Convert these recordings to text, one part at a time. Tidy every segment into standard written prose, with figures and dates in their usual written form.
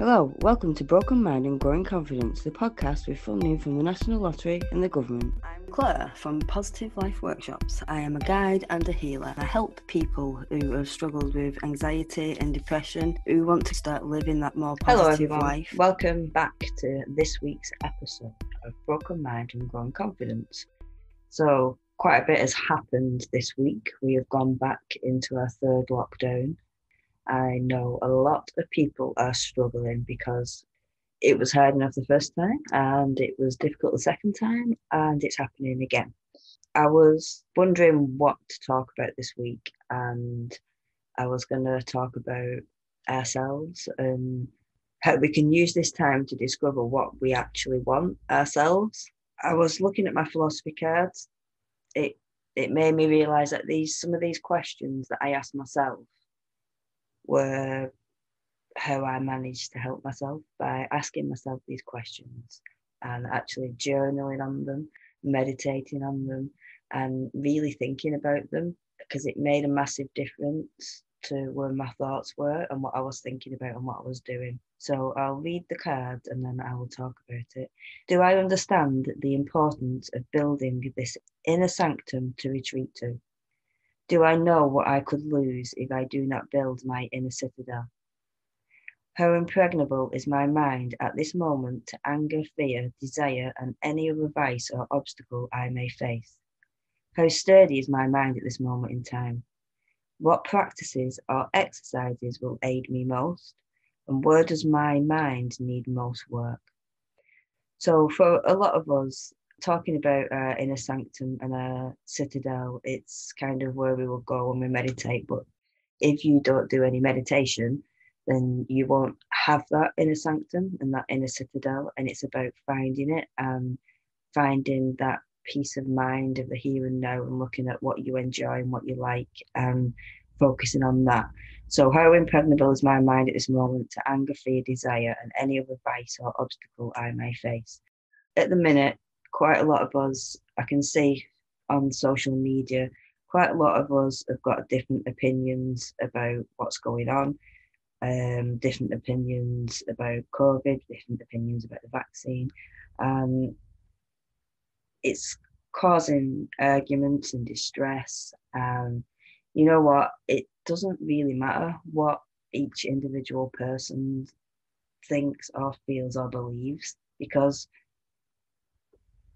Hello, welcome to Broken Mind and Growing Confidence, the podcast with funding from the National Lottery and the government. I'm Claire from Positive Life Workshops. I am a guide and a healer. I help people who have struggled with anxiety and depression, who want to start living that more positive life. Welcome back to this week's episode of Broken Mind and Growing Confidence. So quite a bit has happened this week. We have gone back into our third lockdown. I know a lot of people are struggling because it was hard enough the first time and it was difficult the second time and it's happening again. I was wondering what to talk about this week, and I was going to talk about ourselves and how we can use this time to discover what we actually want ourselves. I was looking at my philosophy cards. It made me realise that some of these questions that I asked myself were how I managed to help myself by asking myself these questions and actually journaling on them, meditating on them, and really thinking about them, because it made a massive difference to where my thoughts were and what I was thinking about and what I was doing. So I'll read the card and then I will talk about it. Do I understand the importance of building this inner sanctum to retreat to? Do I know what I could lose if I do not build my inner citadel? How impregnable is my mind at this moment to anger, fear, desire, and any other vice or obstacle I may face? How sturdy is my mind at this moment in time? What practices or exercises will aid me most? And where does my mind need most work? So for a lot of us, talking about our inner sanctum and our citadel, it's kind of where we will go when we meditate. But if you don't do any meditation, then you won't have that inner sanctum and that inner citadel. And it's about finding it and finding that peace of mind of the here and now and looking at what you enjoy and what you like and focusing on that. So how impregnable is my mind at this moment to anger, fear, desire, and any other vice or obstacle I may face? At the minute, quite a lot of us, I can see on social media, quite a lot of us have got different opinions about what's going on, different opinions about COVID, different opinions about the vaccine. It's causing arguments and distress. And you know what? It doesn't really matter what each individual person thinks or feels or believes, because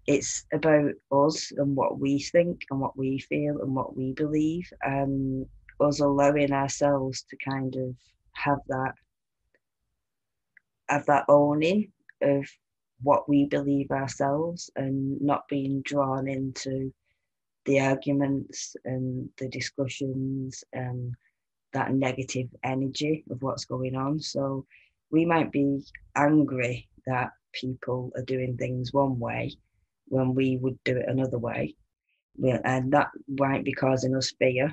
it's about us and what we think and what we feel and what we believe, and us allowing ourselves to kind of have that owning of what we believe ourselves and not being drawn into the arguments and the discussions and that negative energy of what's going on. So we might be angry that people are doing things one way when we would do it another way. And that might be causing us fear,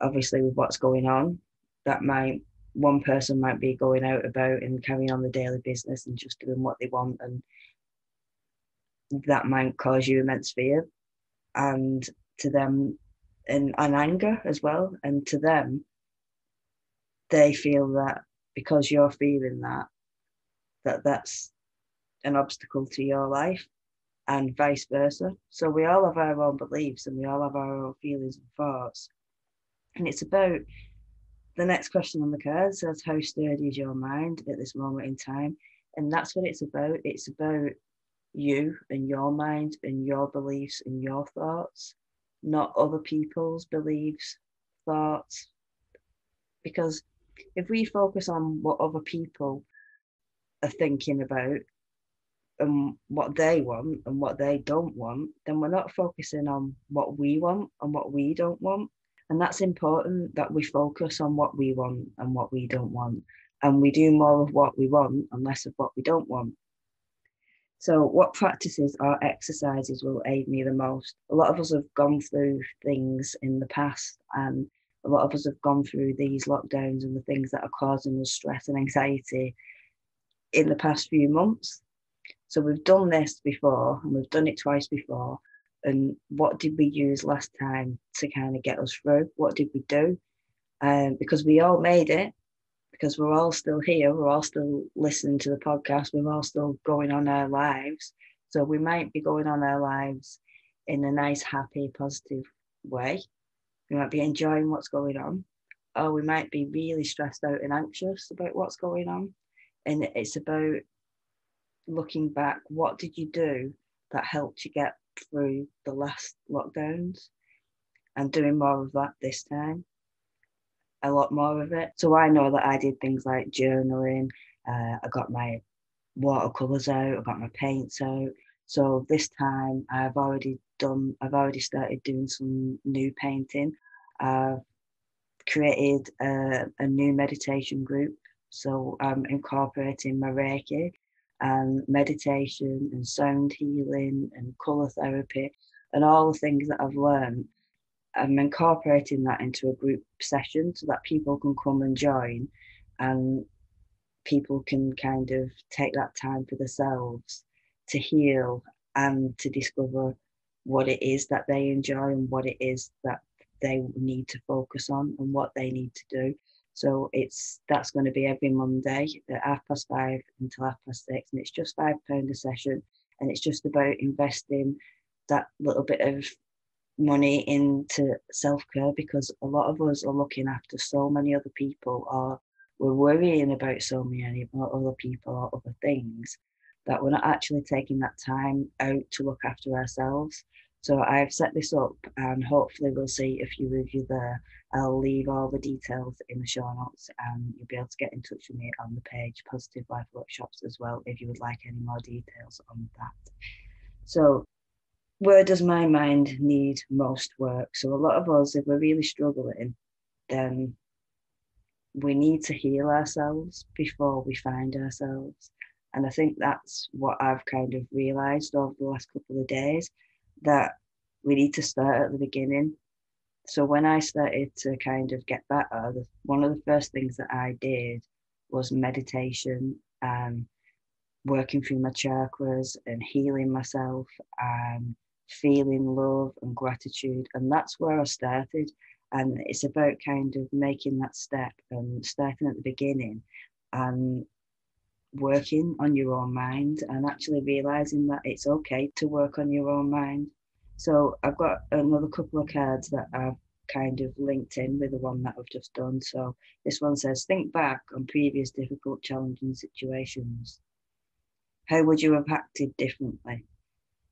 obviously, with what's going on. One person might be going out about and carrying on the daily business and just doing what they want, and that might cause you immense fear and to them and anger as well. And to them, they feel that because you're feeling that's an obstacle to your life, and vice versa. So we all have our own beliefs and we all have our own feelings and thoughts. And it's about the next question on the card says, how sturdy is your mind at this moment in time? And that's what it's about. It's about you and your mind and your beliefs and your thoughts, not other people's beliefs, thoughts. Because if we focus on what other people are thinking about and what they want and what they don't want, then we're not focusing on what we want and what we don't want. And that's important, that we focus on what we want and what we don't want. And we do more of what we want and less of what we don't want. So what practices or exercises will aid me the most? A lot of us have gone through things in the past, and a lot of us have gone through these lockdowns and the things that are causing us stress and anxiety in the past few months. So we've done this before and we've done it twice before. And what did we use last time to kind of get us through? What did we do? Because we all made it. because we're all still here, we're all still listening to the podcast, we're all still going on our lives. So we might be going on our lives in a nice, happy, positive way. We might be enjoying what's going on, or we might be really stressed out and anxious about what's going on. And it's about looking back, what did you do that helped you get through the last lockdowns, and doing more of that this time, a lot more of it. So I know that I did things like journaling, I got my watercolors out, I got my paints out. So this time I've already started doing some new painting. I've created a new meditation group. So I'm incorporating my Reiki and meditation and sound healing and colour therapy and all the things that I've learned. I'm incorporating that into a group session so that people can come and join, and people can kind of take that time for themselves to heal and to discover what it is that they enjoy and what it is that they need to focus on and what they need to do. So that's going to be every Monday at 5:30 until 6:30, and it's just £5 a session, and it's just about investing that little bit of money into self-care, because a lot of us are looking after so many other people, or we're worrying about so many other people or other things, that we're not actually taking that time out to look after ourselves. So I've set this up, and hopefully we'll see a few of you there. I'll leave all the details in the show notes, and you'll be able to get in touch with me on the page Positive Life Workshops as well if you would like any more details on that. So where does my mind need most work? So a lot of us, if we're really struggling, then we need to heal ourselves before we find ourselves. And I think that's what I've kind of realised over the last couple of days, that we need to start at the beginning. So when I started to kind of get better, one of the first things that I did was meditation and working through my chakras and healing myself and feeling love and gratitude. And that's where I started. And it's about kind of making that step and starting at the beginning and working on your own mind and actually realizing that it's okay to work on your own mind. So I've got another couple of cards that I've kind of linked in with the one that I've just done. So this one says, think back on previous difficult, challenging situations. How would you have acted differently?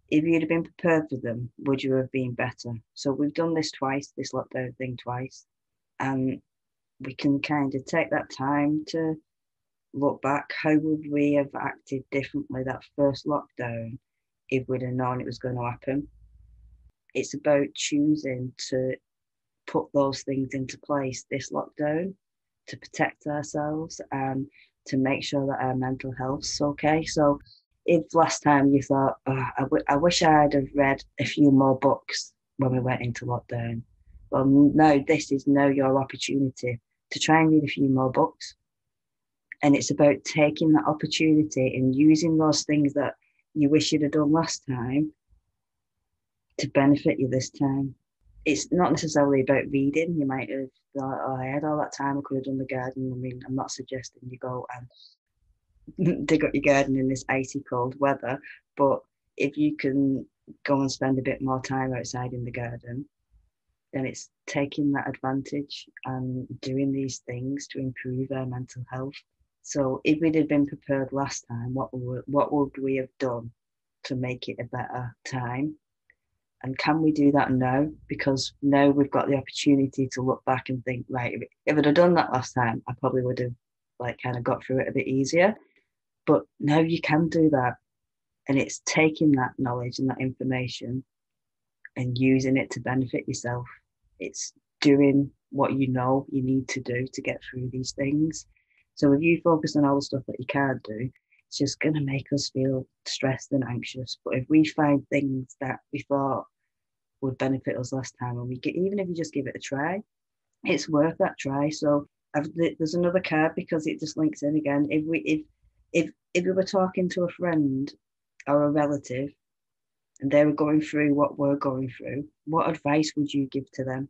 If you'd have been prepared for them, would you have been better? So we've done this twice, this lockdown thing twice, and we can kind of take that time to look back. How would we have acted differently that first lockdown if we'd have known it was going to happen? It's about choosing to put those things into place this lockdown to protect ourselves and to make sure that our mental health's okay. So if last time you thought, I wish I'd have read a few more books when we went into lockdown, well, no, this is now your opportunity to try and read a few more books. And it's about taking that opportunity and using those things that you wish you'd have done last time to benefit you this time. It's not necessarily about reading. You might have thought, oh, I had all that time, I could have done the garden. I mean, I'm not suggesting you go and dig up your garden in this icy cold weather, but if you can go and spend a bit more time outside in the garden, then it's taking that advantage and doing these things to improve our mental health. So if we'd have been prepared last time, what would we have done to make it a better time? And can we do that now? Because now we've got the opportunity to look back and think, right, if I'd have done that last time, I probably would have kind of got through it a bit easier. But now you can do that. And it's taking that knowledge and that information and using it to benefit yourself. It's doing what you know you need to do to get through these things. So if you focus on all the stuff that you can't do, it's just going to make us feel stressed and anxious. But if we find things that we thought would benefit us last time, and even if you just give it a try, it's worth that try. So there's another card because it just links in again. If we were talking to a friend or a relative and they were going through what we're going through, what advice would you give to them?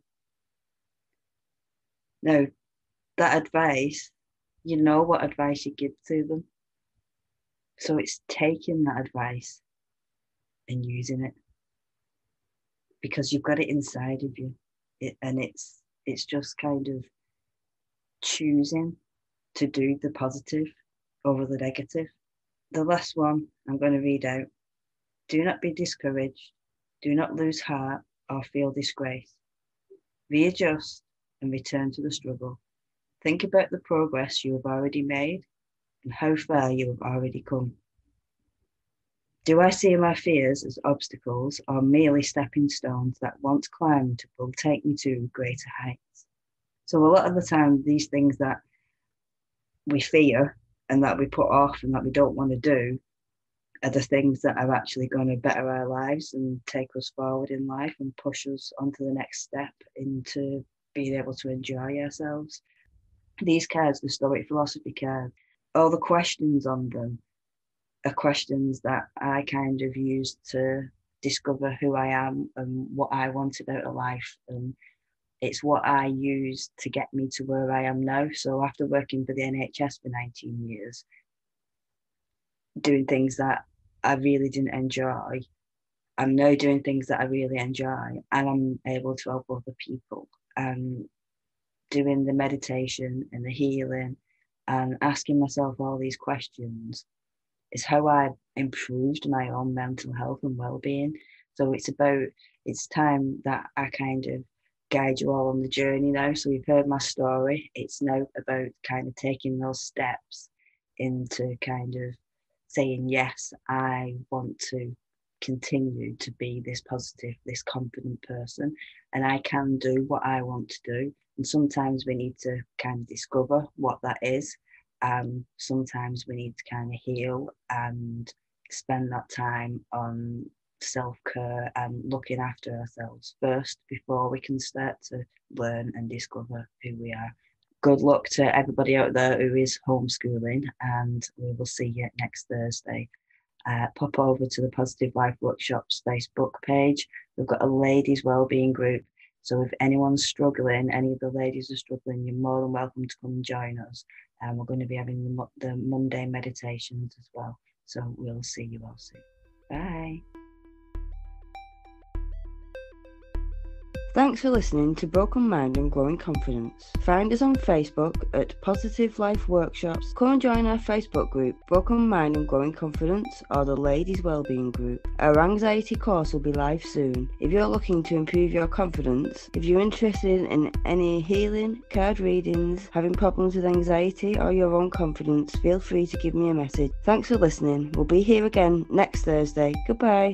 Now, that advice you know what advice you give to them. So it's taking that advice and using it, because you've got it inside of you. It's just kind of choosing to do the positive over the negative. The last one I'm going to read out. Do not be discouraged. Do not lose heart or feel disgrace. Readjust and return to the struggle. Think about the progress you have already made and how far you have already come. Do I see my fears as obstacles or merely stepping stones that once climbed will take me to greater heights? So a lot of the time, these things that we fear and that we put off and that we don't want to do are the things that are actually going to better our lives and take us forward in life and push us onto the next step into being able to enjoy ourselves. These cards, the Stoic Philosophy card, all the questions on them are questions that I kind of used to discover who I am and what I wanted out of life. And it's what I used to get me to where I am now. So after working for the NHS for 19 years, doing things that I really didn't enjoy, I'm now doing things that I really enjoy, and I'm able to help other people. And doing the meditation and the healing and asking myself all these questions is how I improved my own mental health and well-being. So it's time that I kind of guide you all on the journey now. So you've heard my story. It's now about kind of taking those steps into kind of saying, yes, I want to continue to be this positive, this confident person, and I can do what I want to do. And sometimes we need to kind of discover what that is. Sometimes we need to kind of heal and spend that time on self-care and looking after ourselves first before we can start to learn and discover who we are. Good luck to everybody out there who is homeschooling, and we will see you next Thursday. Pop over to the Positive Life Workshops Facebook page. We've got a ladies' wellbeing group. So if anyone's struggling, any of the ladies are struggling, you're more than welcome to come and join us. And we're going to be having the Monday meditations as well. So we'll see you all soon. Bye. Thanks for listening to Broken Mind and Growing Confidence. Find us on Facebook at Positive Life Workshops. Come and join our Facebook group, Broken Mind and Growing Confidence, or the Ladies Wellbeing Group. Our anxiety course will be live soon. If you're looking to improve your confidence, if you're interested in any healing, card readings, having problems with anxiety or your own confidence, feel free to give me a message. Thanks for listening. We'll be here again next Thursday. Goodbye.